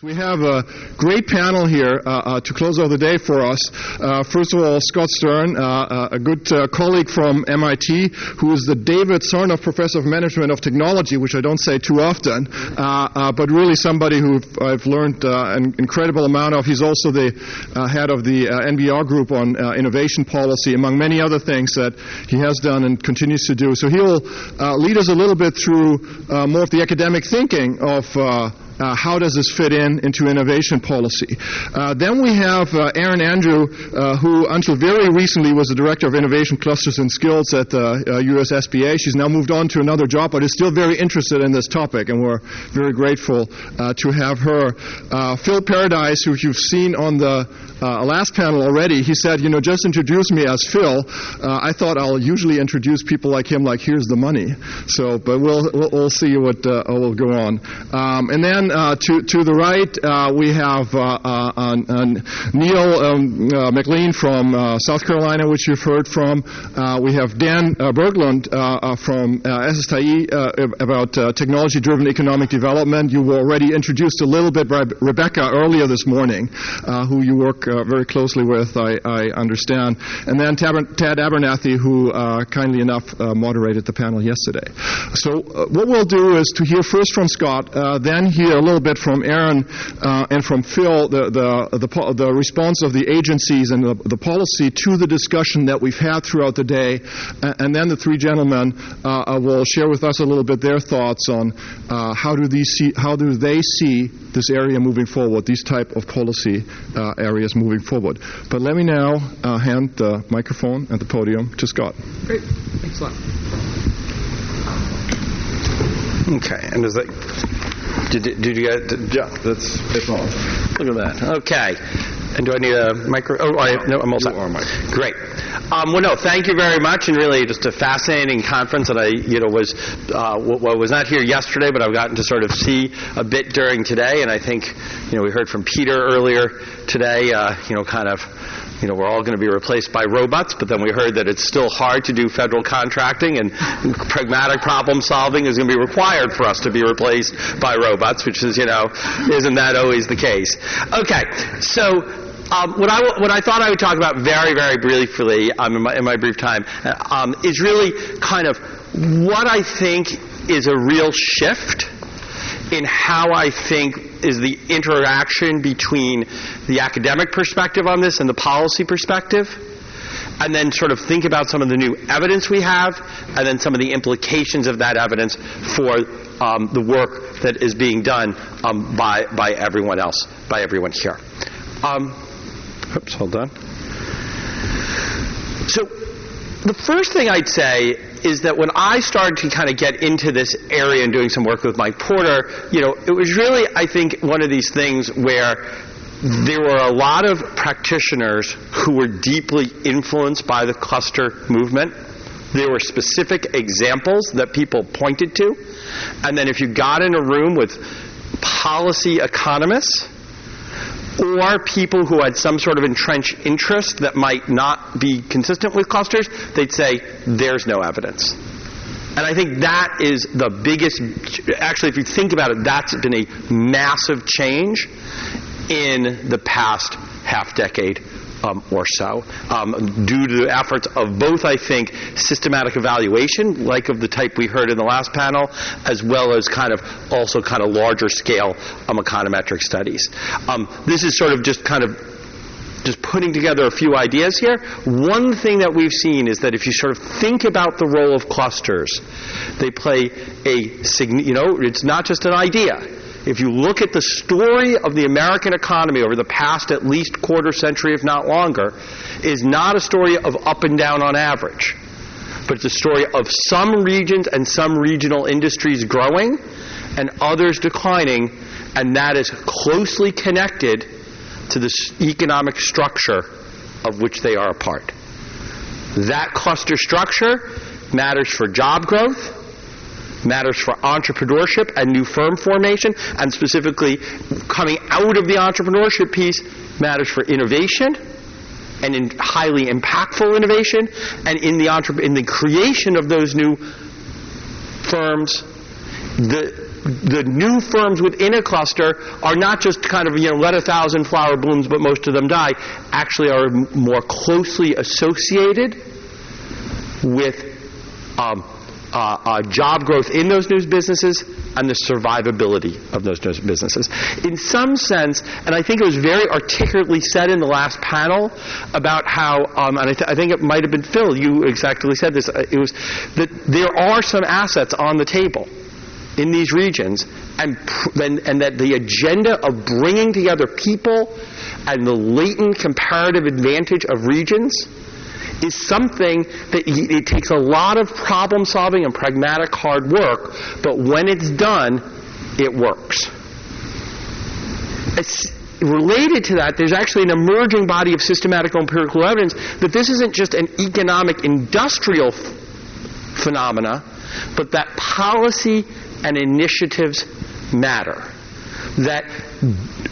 We have a great panel here to close out the day for us. First of all, Scott Stern, a good colleague from MIT, who is the David Sarnoff Professor of Management of Technology, which I don't say too often, but really somebody who I've learned an incredible amount of. He's also the head of the NBR group on innovation policy, among many other things that he has done and continues to do. So he'll lead us a little bit through more of the academic thinking of how does this fit into innovation policy? Then we have Erin Andrew, who until very recently was the Director of Innovation Clusters and Skills at the US SBA. She's now moved on to another job, but is still very interested in this topic, and we're very grateful to have her. Phil Paradise, who you've seen on the last panel already, he said, just introduce me as Phil. I thought I'll usually introduce people like him like, here's the money. So, but we'll see what will go on. And then to the right, we have Neil McLean from South Carolina, which you've heard from. We have Dan Berglund from SSTI about technology-driven economic development. You were already introduced a little bit by Rebecca earlier this morning, who you work very closely with, I understand. And then Tad Abernathy, who kindly enough moderated the panel yesterday. So what we'll do is to hear first from Scott, then hear a little bit from Erin and from Phil, the response of the agencies and the policy to the discussion that we've had throughout the day, and then the three gentlemen will share with us a little bit their thoughts on how do they see this area moving forward, these type of policy areas moving forward. But let me now hand the microphone and the podium to Scott. Great. Thanks a lot. Okay, and is that... Did you get... Yeah, it's on. Look at that. Okay. And do I need a micro... Oh, no, I'm all set. Great. Well, no, thank you very much, and really just a fascinating conference that I, was not here yesterday, but I've gotten to sort of see a bit during today, and I think, we heard from Peter earlier today, we're all going to be replaced by robots, but then we heard that it's still hard to do federal contracting, and pragmatic problem solving is going to be required for us to be replaced by robots, which is, isn't that always the case? Okay, so what I thought I would talk about very, very briefly in my brief time is really kind of what I think is a real shift in how I think is the interaction between the academic perspective on this and the policy perspective, and then sort of think about some of the new evidence we have, and then some of the implications of that evidence for the work that is being done by everyone else, by everyone here. Oops, hold on. So the first thing I'd say is that when I started to kind of get into this area and doing some work with Mike Porter, it was really, I think, one of these things where there were a lot of practitioners who were deeply influenced by the cluster movement. There were specific examples that people pointed to. And then if you got in a room with policy economists or people who had some sort of entrenched interest that might not be consistent with clusters, they'd say, there's no evidence. And I think that is the biggest, actually, if you think about it, that's been a massive change in the past half decade or so, due to the efforts of both, I think, systematic evaluation, like of the type we heard in the last panel, as well as also larger scale econometric studies. This is sort of just putting together a few ideas here. One thing that we've seen is that if you sort of think about the role of clusters, they play it's not just an idea. If you look at the story of the American economy over the past at least quarter century, if not longer, is not a story of up and down on average, but it's a story of some regions and some regional industries growing and others declining, and that is closely connected to the economic structure of which they are a part. That cluster structure matters for job growth, matters for entrepreneurship and new firm formation, and specifically coming out of the entrepreneurship piece matters for innovation, and in highly impactful innovation, and in the creation of those new firms, the the new firms within a cluster are not just kind of, let 1,000 flower blooms, but most of them die, actually are more closely associated with job growth in those new businesses and the survivability of those new businesses. In some sense, and I think it was very articulately said in the last panel about how, and I think it might have been Phil, you exactly said this, it was that there are some assets on the table in these regions, and that the agenda of bringing together people and the latent comparative advantage of regions is something that it takes a lot of problem solving and pragmatic hard work, but when it's done, it works. It's related to that, there's actually an emerging body of systematic empirical evidence that this isn't just an economic industrial phenomena, but that policy and initiatives matter. That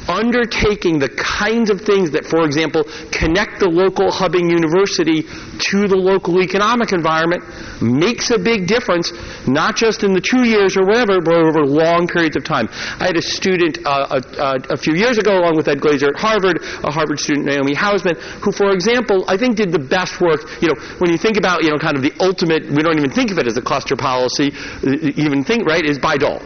undertaking the kinds of things that, for example, connect the local hubbing university to the local economic environment makes a big difference, not just in the 2 years or whatever, but over long periods of time. I had a student a few years ago, along with Ed Glazer at Harvard, a Harvard student, Naomi Hausman, who, for example, I think did the best work. When you think about, kind of the ultimate, we don't even think of it as a cluster policy, is Bayh-Dole.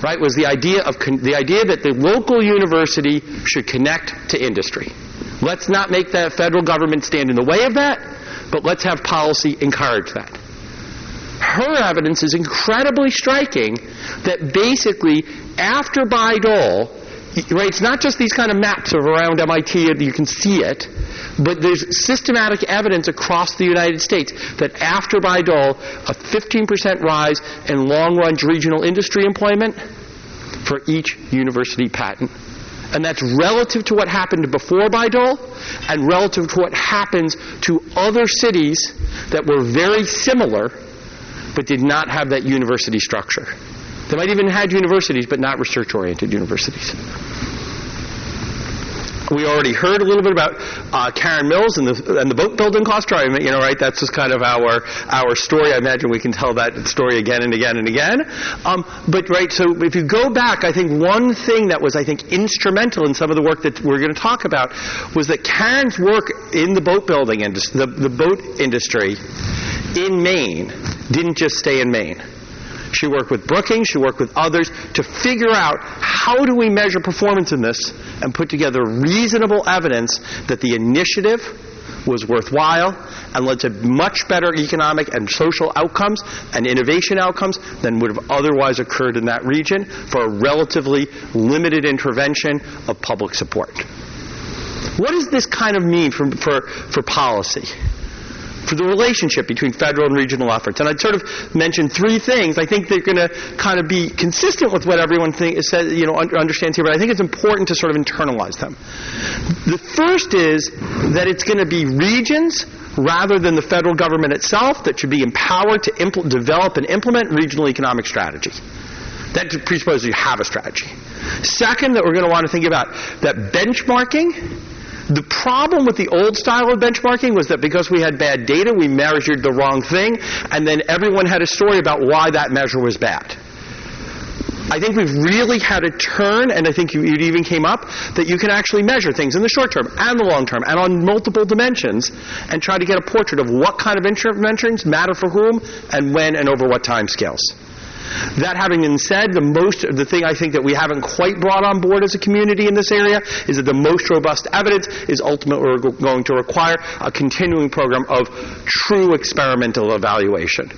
Right, was the idea that the local university should connect to industry. Let's not make the federal government stand in the way of that, but let's have policy encourage that. Her evidence is incredibly striking that basically after Bayh-Dole, right, it's not just these kind of maps of around MIT and you can see it, but there's systematic evidence across the United States that after Bayh-Dole, a 15% rise in long-run regional industry employment for each university patent. And that's relative to what happened before Bayh-Dole and relative to what happens to other cities that were very similar but did not have that university structure. They might even have had universities, but not research-oriented universities. We already heard a little bit about Karen Mills and the boat building cluster. Right? That's just kind of our story. I imagine we can tell that story again and again and again. But right, so if you go back, I think one thing that was, instrumental in some of the work that we're going to talk about was that Karen's work in the boat building industry, the boat industry in Maine, didn't just stay in Maine. She worked with Brookings, she worked with others to figure out how do we measure performance in this and put together reasonable evidence that the initiative was worthwhile and led to much better economic and social outcomes and innovation outcomes than would have otherwise occurred in that region for a relatively limited intervention of public support. What does this kind of mean for policy? For the relationship between federal and regional efforts. And I'd sort of mention three things. I think they're going to kind of be consistent with what everyone understands here, but I think it's important to sort of internalize them. The first is that it's going to be regions rather than the federal government itself that should be empowered to develop and implement regional economic strategy. That presupposes you have a strategy. Second, that we're going to want to think about that benchmarking. The problem with the old style of benchmarking was that because we had bad data, we measured the wrong thing, and then everyone had a story about why that measure was bad. I think we've really had a turn, and I think it even came up, that you can actually measure things in the short term and the long term and on multiple dimensions and try to get a portrait of what kind of interventions matter for whom and when and over what time scales. That having been said, the thing I think that we haven't quite brought on board as a community in this area is that the most robust evidence is ultimately going to require a continuing program of true experimental evaluation,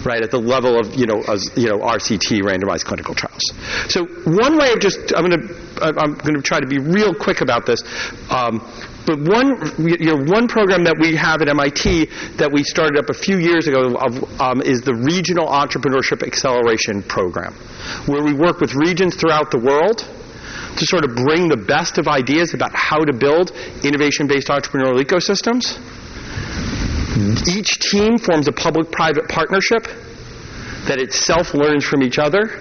right, at the level of RCT, randomized clinical trials. So one way of I'm going to try to be real quick about this. But one program that we have at MIT that we started up a few years ago is the Regional Entrepreneurship Acceleration Program, where we work with regions throughout the world to sort of bring the best of ideas about how to build innovation-based entrepreneurial ecosystems. Each team forms a public-private partnership that itself learns from each other,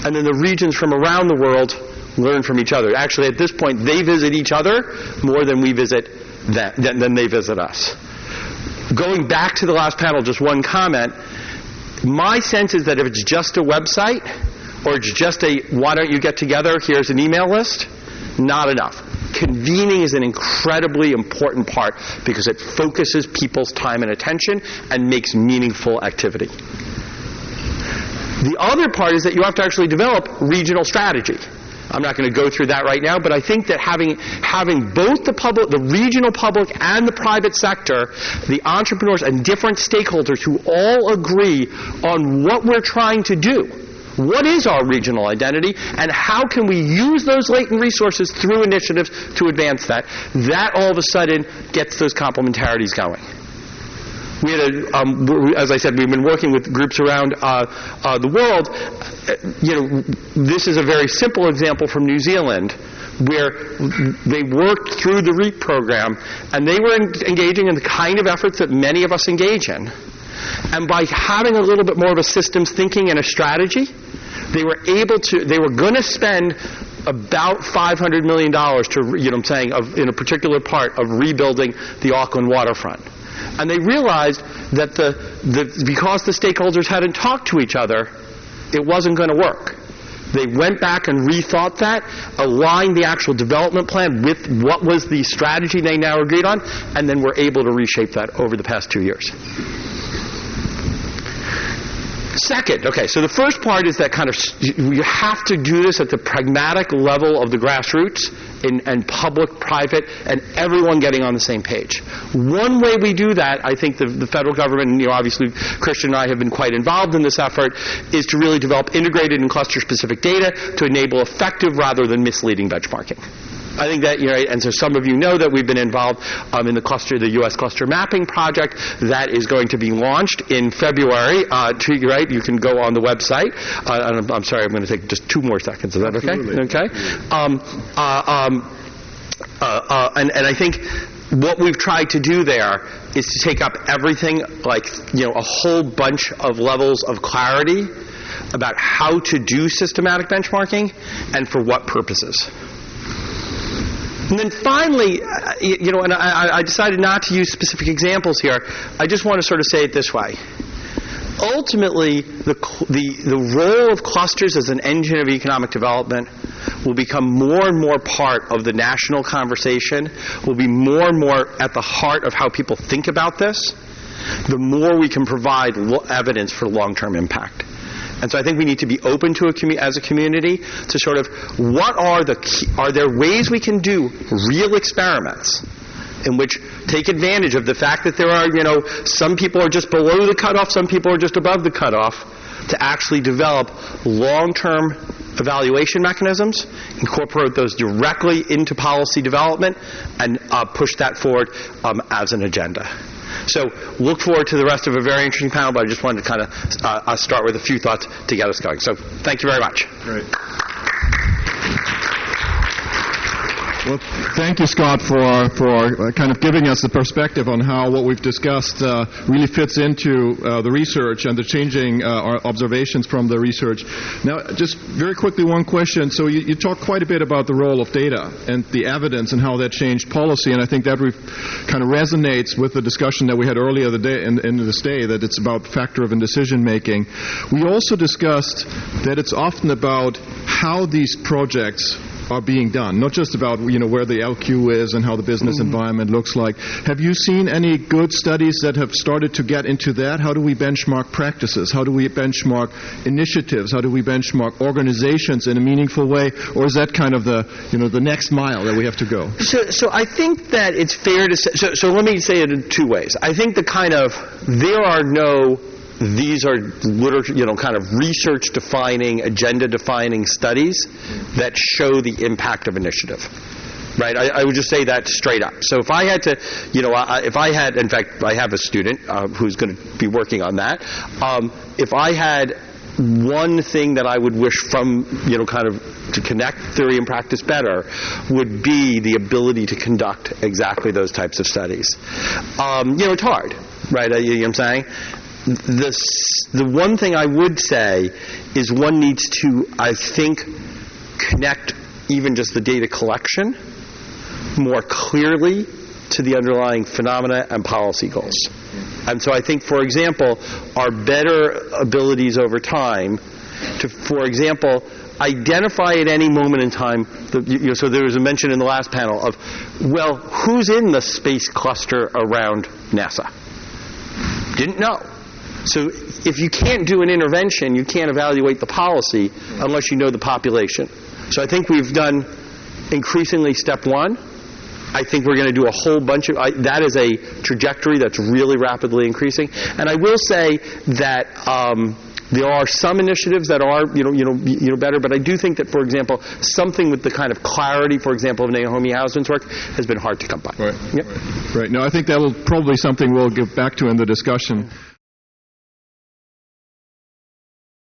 and then the regions from around the world learn from each other. Actually, at this point, they visit each other more than we visit them, than they visit us. Going back to the last panel, just one comment. My sense is that if it's just a website, or it's just a, why don't you get together, here's an email list, not enough. Convening is an incredibly important part because it focuses people's time and attention and makes meaningful activity. The other part is that you have to actually develop regional strategy. I'm not going to go through that right now, but I think that having both the regional public and the private sector, the entrepreneurs and different stakeholders who all agree on what we're trying to do, what is our regional identity, and how can we use those latent resources through initiatives to advance that, that all of a sudden gets those complementarities going. We had as I said, we've been working with groups around the world. This is a very simple example from New Zealand, where they worked through the REAP program, and they were engaging in the kind of efforts that many of us engage in. And by having a little bit more of a systems thinking and a strategy, they were going to spend about $500 million in a particular part of rebuilding the Auckland waterfront. And they realized that because the stakeholders hadn't talked to each other, it wasn't going to work. They went back and rethought that, aligned the actual development plan with what was the strategy they now agreed on, and then were able to reshape that over the past 2 years. Second, so the first part is that you have to do this at the pragmatic level of the grassroots and public, private, and everyone getting on the same page. One way we do that, I think the federal government, obviously Christian and I have been quite involved in this effort, is to really develop integrated and cluster-specific data to enable effective rather than misleading benchmarking. I think that, and so some of you know that we've been involved in the U.S. cluster mapping project that is going to be launched in February. You can go on the website. I'm sorry, I'm going to take just 2 more seconds. Is that Absolutely. okay? And I think what we've tried to do there is to take up everything, a whole bunch of levels of clarity about how to do systematic benchmarking and for what purposes. And then finally, and I decided not to use specific examples here. I just want to sort of say it this way. Ultimately, the role of clusters as an engine of economic development will become more and more part of the national conversation, will be more and more at the heart of how people think about this, the more we can provide evidence for long-term impact. And so I think we need to be open to as a community to sort of are there ways we can do real experiments in which take advantage of the fact that there are, some people are just below the cutoff, some people are just above the cutoff, to actually develop long-term evaluation mechanisms, incorporate those directly into policy development, and push that forward as an agenda. So look forward to the rest of a very interesting panel, but I just wanted to kind of start with a few thoughts to get us going. So thank you very much. Great. Well, thank you, Scott, for kind of giving us the perspective on how what we've discussed really fits into the research and the changing our observations from the research. Now, just very quickly, one question. So you talked quite a bit about the role of data and the evidence and how that changed policy, and I think that kind of resonates with the discussion that we had earlier in this day, that it's about factor-driven decision-making. We also discussed that it's often about how these projects are being done, not just about where the LQ is and how the business environment looks like. Have you seen any good studies that have started to get into that? How do we benchmark practices? How do we benchmark initiatives? How do we benchmark organizations in a meaningful way? Or is that kind of the next mile that we have to go? So I think that it's fair to say. So let me say it in 2 ways. I think these are literature, kind of research-defining, agenda-defining studies that show the impact of initiative. Right? I would just say that straight up. So if I had to, in fact, I have a student who's going to be working on that. If I had one thing that I would wish from, kind of to connect theory and practice better would be the ability to conduct exactly those types of studies. It's hard, right? You know what I'm saying? The one thing I would say is one needs to, I think, connect even just the data collection more clearly to the underlying phenomena and policy goals. And so I think, for example, our better abilities over time to, for example, identify at any moment in time, so there was a mention in the last panel of, well, who's in the space cluster around NASA? Didn't know. So if you can't do an intervention, you can't evaluate the policy unless you know the population. So I think we've done increasingly step one. I think we're going to do a whole bunch of that is a trajectory that's really rapidly increasing. And I will say that there are some initiatives that are better, but I do think that, for example, something with the kind of clarity, for example, of Naomi Hausman's work has been hard to come by. Right. Yep. Right. No, I think that will probably something we'll get back to in the discussion.